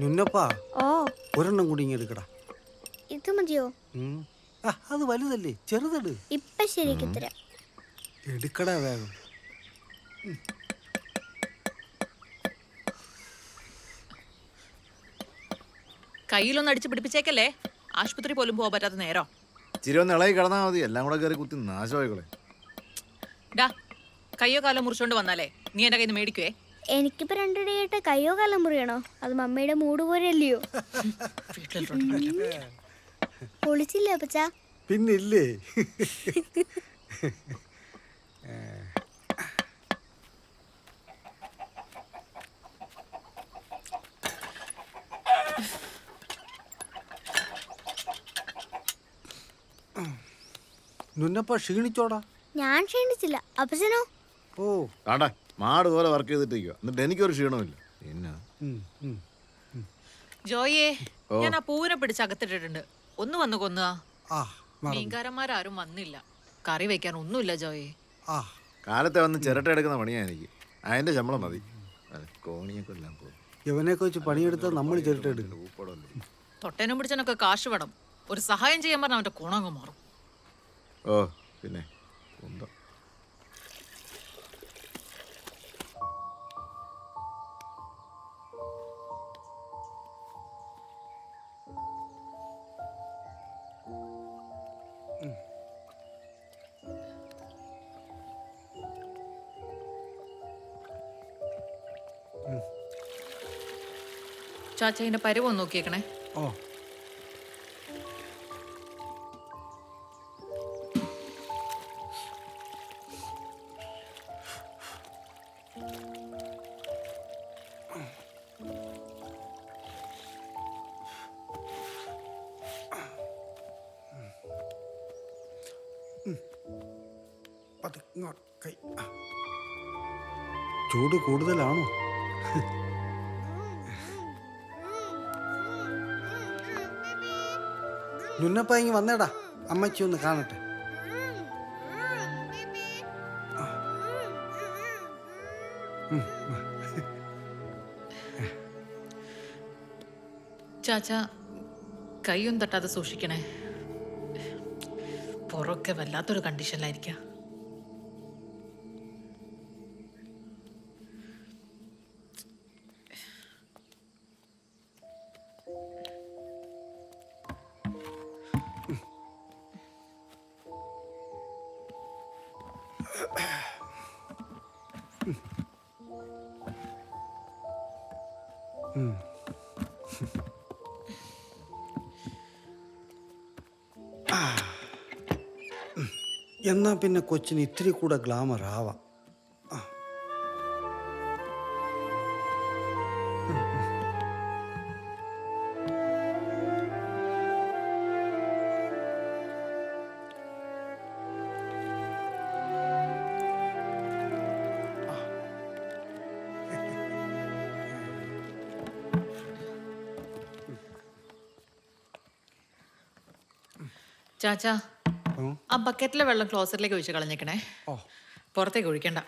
നുന്നപ്പാ ഓ ഒരെണ്ണം കൂടി ഇങ്ങ് എടുക്കടാ. ഇത് മതിയോ? അത് വലുതല്ലേ, ചെറുതെട്. ഇപ്പൊ ശരിക്ക് തരാം. എടുക്കടാ വേഗം. കയ്യിലൊന്ന് അടിച്ച് പിടിപ്പിച്ചേക്കല്ലേ, ആശുപത്രി പോലും പോകാൻ പറ്റാത്ത നേരോ. ഇച്ചിരി ഒന്ന് ഇളകി കിടന്നാൽ മതി, എല്ലാം കൂടെ കയറി കുത്തി നാശമായിക്കളെ. ഡാ, കയ്യോ കാലോ മുറിച്ചോണ്ട് വന്നാലേ നീ എന്റെ കയ്യിൽ നിന്ന് മേടിക്കുവേ. എനിക്കിപ്പോ രണ്ടിടയായിട്ട് കയ്യോ കാലം മുറിയണോ? അത് മമ്മിയുടെ മൂട് പോലെയല്ലയോ? പൊളിച്ചില്ലേ അപ്പച്ചാ? പിന്നില്ലേ. നുന്നപ്പ ക്ഷീണിച്ചോടാ? ഞാൻ ക്ഷീണിച്ചില്ല. അപ്പച്ചനോ? ഓ കാണ്ടാ മാട് പോലെ വർക്ക് ചെയ്തിട്ടിരിക്കുക, എന്നിട്ട് എനിക്കൊരു ക്ഷീണമില്ല. പിന്നെ ജോയേ, ഞാൻ ആ പൂവിനെ പിടിച്ച് അകത്തിട്ടിട്ടുണ്ട്. ഒന്ന് വന്ന് കൊന്നുക. മറന്നു. മീൻകാരന്മാരും വന്നില്ല, കറി വെക്കാൻ ഒന്നുമില്ല ജോയേ. കാലത്തെ വന്ന് ചിരട്ട എടുക്കുന്ന പണിയാ എനിക്ക്, അതിന്റെ ശമ്പളം മതി. കോണിയൊക്കെ എല്ലാം പോകും. യവനെയൊക്കെ വെച്ച് പണിയെടുത്താൽ നമ്മൾ ചിരട്ടെടുക്കും. തൊട്ടേനും പിടിച്ചനൊക്കെ കാശ് വേണം. ഒരു സഹായം ചെയ്യാൻ പറഞ്ഞാൽ അവന്റെ കുണങ്ങ് മാറും. ഓ പിന്നെ കുന്തം. ചാച്ച അതിന്റെ പരുവൊന്ന് നോക്കിയേക്കണേ. ഓ കൈ ചൂട് കൂടുതലാണോ? നുന്നപ്പ ഇങ്ങ് വന്നേടാ, അമ്മച്ചി ഒന്ന് കാണട്ടെ. ചാച്ച കൈയൊന്നും തട്ടാതെ സൂക്ഷിക്കണേ. പുറമൊക്കെ വല്ലാത്തൊരു കണ്ടീഷനിലായിരിക്കാം. എന്നാ പിന്നെ കൊച്ചിന് ഇത്തിരി കൂടെ ഗ്ലാമർ ആവാം. ചാച്ച, ആ ബക്കറ്റിലെ വെള്ളം ക്ലോസറ്റിലേക്ക് ഒഴിച്ച് കളഞ്ഞേക്കണേ. പുറത്തേക്ക് ഒഴിക്കണ്ട.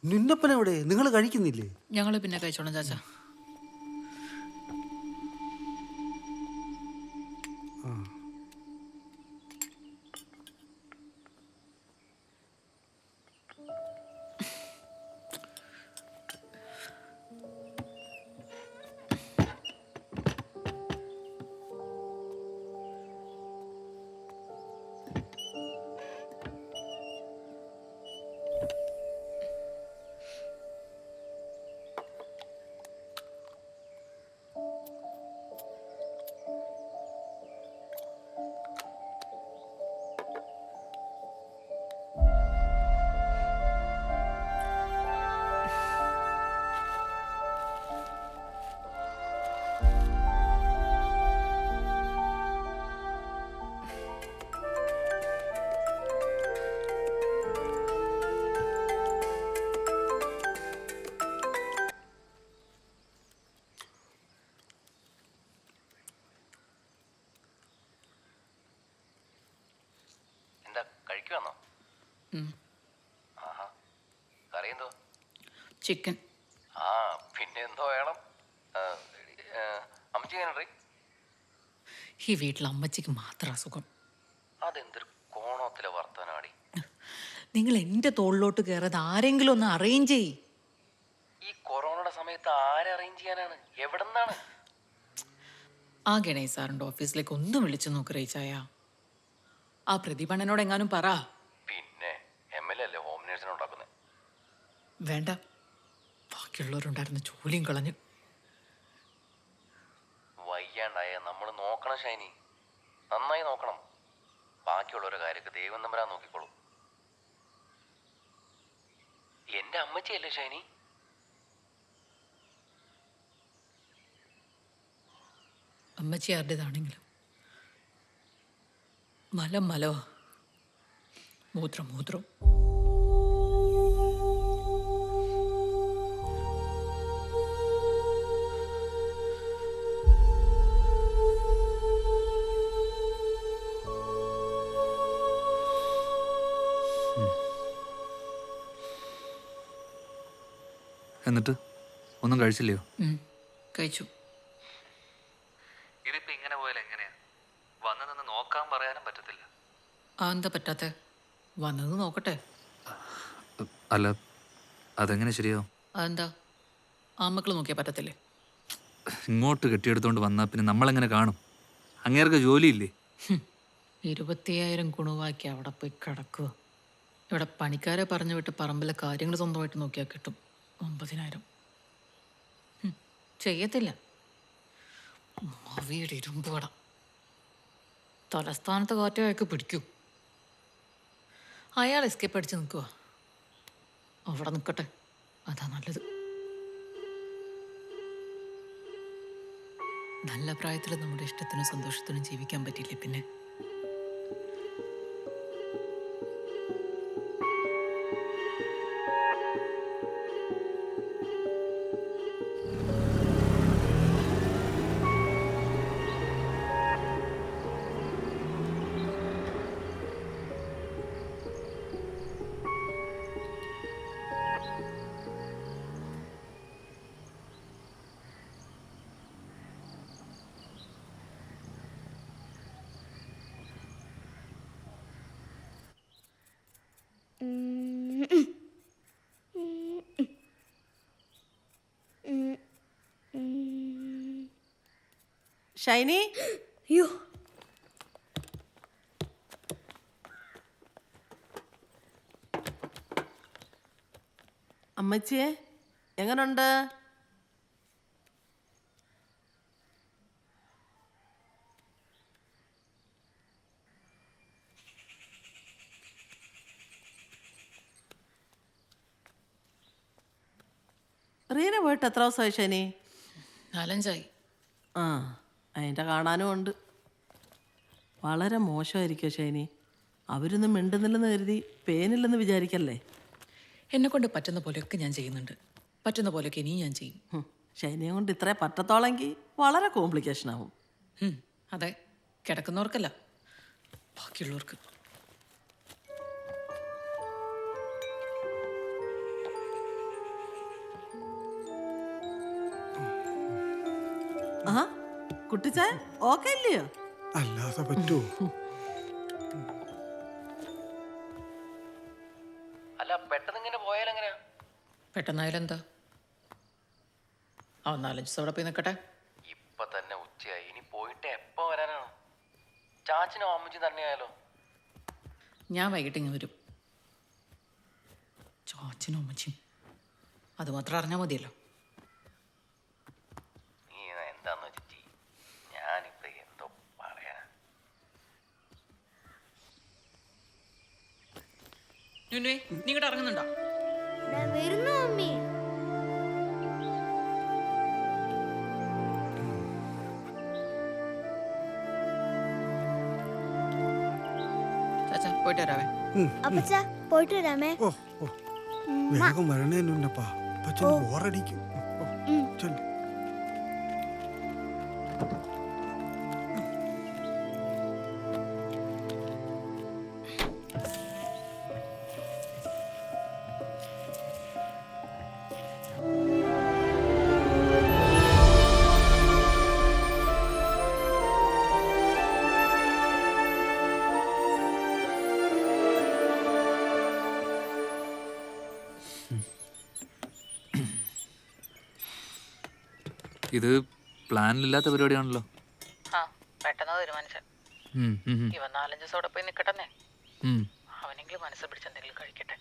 നിന്നപ്പൻ എവിടെ? നിങ്ങൾ കഴിക്കുന്നില്ലേ? ഞങ്ങൾ പിന്നെ കഴിച്ചോളാം ചാച്ചാ. കഴിക്കുവാന്നോ? ആഹാ, കറി എന്തോ? ചിക്കൻ. ആ, പിന്നെ എന്തോ വേണം? അമ്മച്ചി എങ്ങനെ? ഈ വീട്ടിൽ അമ്മച്ചിക്ക് മാത്രം അസുഖം. അതെന്തൊരു കോണത്തിലെ വർത്തനാടി. നിങ്ങൾ എൻ്റെ തോളിലോട്ട് കയറാതെ ആരെങ്കിലും ഒന്ന് അറേഞ്ച് ചെയ്യ്. ഈ കൊറോണയുടെ സമയത്ത് ആരെ അറേഞ്ച് ചെയ്യാനാണ്? എവിടെന്നാണ്? ആ ഗണേശ് സാറിൻ്റെ ഓഫീസിലേക്ക് ഒന്ന് വിളിച്ചു നോക്ക് റീച്ചായ. ആ പ്രതിഭണ്ണനോട് എങ്ങാനും പറ. പിന്നെ MLA അല്ലേ ഹോം നേഴ്സിനെ ഉണ്ടാക്കുന്നത്? വേണ്ട, ബാക്കിയുള്ളവരുണ്ടായിരുന്ന ജോലിയും കളഞ്ഞു. വയ്യാണ്ടായ നമ്മൾ നോക്കണം ഷൈനി, നന്നായി നോക്കണം. ബാക്കിയുള്ളവരുടെ കാര്യമൊക്കെ ദൈവം തമ്പുരാൻ നോക്കിക്കോളൂ. എന്റെ അമ്മച്ചിയല്ലേ ഷൈനി? അമ്മച്ചി ആരുടേതാണെങ്കിലും മലം മലവാ, മൂത്രം മൂത്രം. എന്നിട്ട് ഒന്നും കഴിച്ചില്ലയോ? കഴിച്ചു. ഇതിപ്പോ ഇങ്ങനെ പോയാൽ എങ്ങനെയാ? വന്നു നിന്ന് നോക്കാൻ പറയാനും പറ്റത്തില്ല. ആ, എന്താ പറ്റാത്തെ? വന്നത് നോക്കട്ടെ. അല്ല, അതെങ്ങനെ ശരിയാവും? അതെന്താ, ആമക്കൾ നോക്കിയാൽ പറ്റത്തില്ലേ? ഇങ്ങോട്ട് കെട്ടിയെടുത്തോണ്ട് വന്നാൽ പിന്നെ നമ്മളെങ്ങനെ കാണും? അങ്ങേർക്ക് ജോലിയില്ലേ? 25,000 കുണുവാക്കി അവിടെ പോയി കിടക്കുക. ഇവിടെ പണിക്കാരെ പറഞ്ഞു വിട്ട് പറമ്പിലെ കാര്യങ്ങൾ സ്വന്തമായിട്ട് നോക്കിയാൽ കിട്ടും 9,000. ചെയ്യത്തില്ല. മാവിയുടെ ഇരുമ്പ് കട. തലസ്ഥാനത്ത് കാറ്റ് അയാൾക്ക് പിടിക്കൂ. അയാൾ എസ്കേപ്പ് അടിച്ച് നിൽക്കുക. അവിടെ നിൽക്കട്ടെ, അതാ നല്ലത്. നല്ല പ്രായത്തിൽ നമ്മുടെ ഇഷ്ടത്തിനും സന്തോഷത്തിനും ജീവിക്കാൻ പറ്റില്ലേ പിന്നെ? ഷൈനി, അയ്യോ, അമ്മച്ചിയെ എങ്ങനുണ്ട്? റീന പോയിട്ട് എത്ര ദിവസമായി ഷൈനി? 4-5 ആ, അതിൻ്റെ കാണാനും ഉണ്ട്. വളരെ മോശമായിരിക്കും ഷൈനി. അവരൊന്നും മിണ്ടുന്നില്ലെന്ന് കരുതി പേനില്ലെന്ന് വിചാരിക്കല്ലേ. എന്നെ കൊണ്ട് പറ്റുന്ന പോലെയൊക്കെ ഞാൻ ചെയ്യുന്നുണ്ട്. പറ്റുന്ന പോലെയൊക്കെ ഇനിയും ഞാൻ ചെയ്യും. ഷൈനിയെ കൊണ്ട് ഇത്രേ പറ്റത്തോളെങ്കിൽ വളരെ കോംപ്ലിക്കേഷൻ ആവും. അതെ, കിടക്കുന്നവർക്കല്ല, ബാക്കിയുള്ളവർക്ക്. കുട്ടിച്ചേ ഓക്കെ ഇല്ലയോ? അല്ലാതെ പറ്റുമോ? അല്ല പെട്ടെന്ന് ഇങ്ങനെ പോയാലെങ്ങനെയാ? പെട്ടെന്നായാലും എന്താ? ആ 4-5 ദിവസം അവിടെ പോയി നിൽക്കട്ടെ. ഇപ്പൊ തന്നെ ഉച്ചയായി. ഇനി പോയിട്ട് എപ്പോ വരാനാണ്? ചാച്ചനും അമ്മച്ചും തന്നെയായാലോ? ഞാൻ വൈകിട്ട് ഇങ്ങ് വരും. ചാച്ചനും അമ്മച്ചും അത് മാത്രം അറിഞ്ഞാൽ മതിയല്ലോ. നീ എന്താന്ന് വെച്ചി, ഞാനിപ്പോ എന്തോ പറയാ. നീ ഇങ്ങോട്ട് ഇറങ്ങുന്നുണ്ടോ? ദാ വരുന്നു മമ്മി. ചാച്ച പോയിട്ട് വരാവേ. അപ്പച്ച പോയിട്ട് വരാമേ. ഓ ഓ വേഗം വരണേനുണ്ടപ്പാ, പച്ചന് ബോറടിക്കും. ചൊല്ലു. ഇത് പ്ലാനിലില്ലാത്ത പരിപാടിയാണല്ലോ. ആ പെട്ടെന്ന് തീരുമാനിച്ച. ഇവൻ 4-5 ദിവസം അവിടെ പോയി നിൽക്കട്ടെ. അവനെങ്കിലും മനസ്സ് പിടിച്ച് എന്തെങ്കിലും കഴിക്കട്ടെ.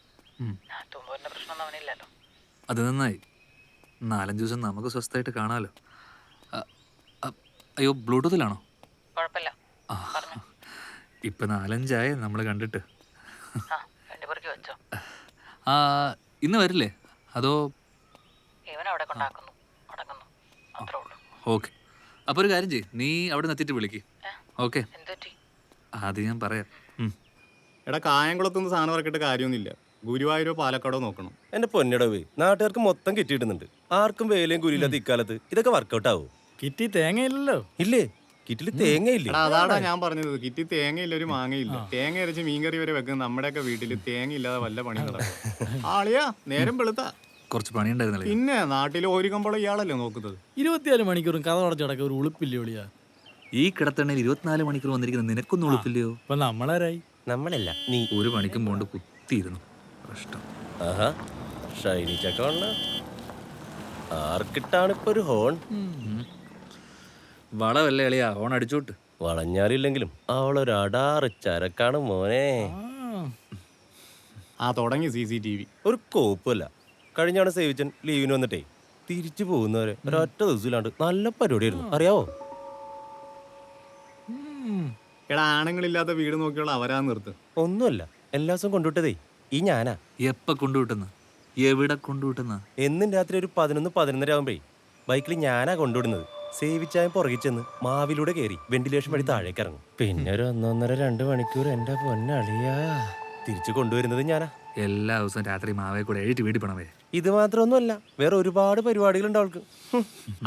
ഞാൻ തുമ്പോന്റെ പ്രശ്നമൊന്നും അവനില്ലല്ലോ. അത് നന്നായി. 4-5 ദിവസം നമുക്ക് സ്വസ്ഥമായിട്ട് കാണാമല്ലോ. അയ്യോ, ബ്ലൂടൂത്തിലാണോ? കുഴപ്പമില്ല. ഇപ്പം 4-5 നമ്മൾ കണ്ടിട്ട്. രണ്ടുപേർക്ക് വെച്ചോ. ഇന്ന് വരില്ലേ അതോ? ഇവൻ അവിടെ കൊണ്ടാക്കുന്നു അടങ്ങുന്നു അത്രേ ഉള്ളൂ. ഓക്കെ, അപ്പോൾ ഒരു കാര്യം ചെയ്യ്, നീ അവിടെ നിന്ന് എത്തിയിട്ട് വിളിക്ക്. ഓക്കെ, എന്തുപറ്റി? അത് ഞാൻ പറയാം. എടാ കായംകുളത്തൊന്നും സാധനം ഇറക്കിയിട്ട് കാര്യമൊന്നുമില്ല. ഗുരുവായൂരോ പാലക്കാടോ നോക്കണം. എന്റെ പൊന്നിടവേ, നാട്ടുകാർക്ക് മൊത്തം കിട്ടിയിടുന്നുണ്ട്. ആർക്കും വേലയും കുലിയില്ലാത്ത ഇക്കാലത്ത് ഇതൊക്കെ വർക്കൗട്ട് ആവോ? കിറ്റി തേങ്ങയില്ലല്ലോ. ഇല്ലേ, കിറ്റില് തേങ്ങയില്ലേ? എടാ അതാടാ ഞാൻ പറഞ്ഞത്, കിറ്റി തേങ്ങയില്ല ഒരു മാങ്ങയില്ല. തേങ്ങ അരച്ച് മീൻകറി വരെ വെക്കുന്ന നമ്മുടെയൊക്കെ വീട്ടിൽ തേങ്ങ ഇല്ലാതെ വല്ല പണി നടക്കും. ആളിയാ നേരം വെളുത്താ. കുറച്ച് പണിയുണ്ടായിരുന്നല്ലേ. പിന്നെ നാട്ടിൽ ഓരിക്കുമ്പോൾ ഇയാളല്ലേ നോക്കുന്നത്. 24 മണിക്കൂറും കഥ അടച്ചടക്ക ഒരു ഉളുപ്പില്ലേ ഒളിയാ. ഈ കിടത്തണ്ണയിൽ 24 മണിക്കൂർ വന്നിരിക്കുന്ന നിനക്കൊന്നും ഉളുപ്പില്ലയോ? ഇപ്പൊ നമ്മളാരായി? നമ്മളല്ല നീ. ഒരു പണിക്കും പോണ്ട് കുത്തിയിരുന്നു. കഷ്ടം. ആഹാ, ഷൈനി ചക്കവണ്ണ ആർക്കിട്ടാണ് ഇപ്പൊ ഒരു ഹോൺ? വളവല്ലേ എളിയാ, ഓൺ അടിച്ചോട്ട്. വളഞ്ഞാലില്ലെങ്കിലും അവളൊരു അടാറ് ചരക്കാണ് മോനെ. ആ തുടങ്ങി CCTV. ഒരു കോപ്പല്ല. കഴിഞ്ഞാണ് സേവിച്ചൻ ലീവിന് വന്നിട്ടേ തിരിച്ചു പോകുന്നവരെ ഒരൊറ്റ ദിവസമില്ലാണ്ട് നല്ല പരിപാടിയായിരുന്നു, അറിയാവോ? എടാ ആണുങ്ങളില്ലാത്ത വീട് നോക്കിയുള്ള അവരാ നിർത്ത്. ഒന്നുമല്ല, എല്ലാ ദിവസവും കൊണ്ടുവിട്ടതേ ഈ ഞാനാ. എപ്പ കൊണ്ടുവിട്ടുന്ന, എവിടെ കൊണ്ടുവിട്ടുന്ന? എന്നും രാത്രി ഒരു 11-11:30 ആകുമ്പേ ബൈക്കിൽ ഞാനാ കൊണ്ടുവിടുന്നത്. സേവിച്ചായ പുറകിൽ ചെന്ന് മാവിലൂടെ കയറി വെന്റിലേഷൻ വഴി താഴേക്ക് ഇറങ്ങും. പിന്നെ ഒരു 1-1.5-2 മണിക്കൂർ എന്റെ പൊന്നളിയാ തിരിച്ചു കൊണ്ടുവരുന്നത് ഞാനാ. എല്ലാ ദിവസവും രാത്രി മാവേ കൂടെ എഴുതി വീടി പണവേ. ഇത് മാത്രമൊന്നുമല്ല, വേറെ ഒരുപാട് പരിപാടികളുണ്ട് അവൾക്ക്.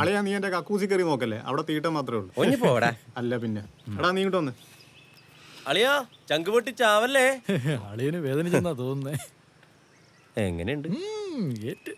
അളിയാ നീ എന്റെ കക്കൂസി കയറി നോക്കല്ലേ, അവിടെ തീട്ട മാത്രമേ ഉള്ളൂ. ഒഞ്ഞു പോടാ. അല്ല പിന്നെ എടാ നീ ഇങ്ങോട്ട് വന്ന്. അളിയാ ചങ്ക് പൊട്ടി ചാവല്ലേ. അളിയന് വേദനിച്ചെന്നാ തോന്നുന്നേ. എങ്ങനെയുണ്ട്? ഏറ്റ്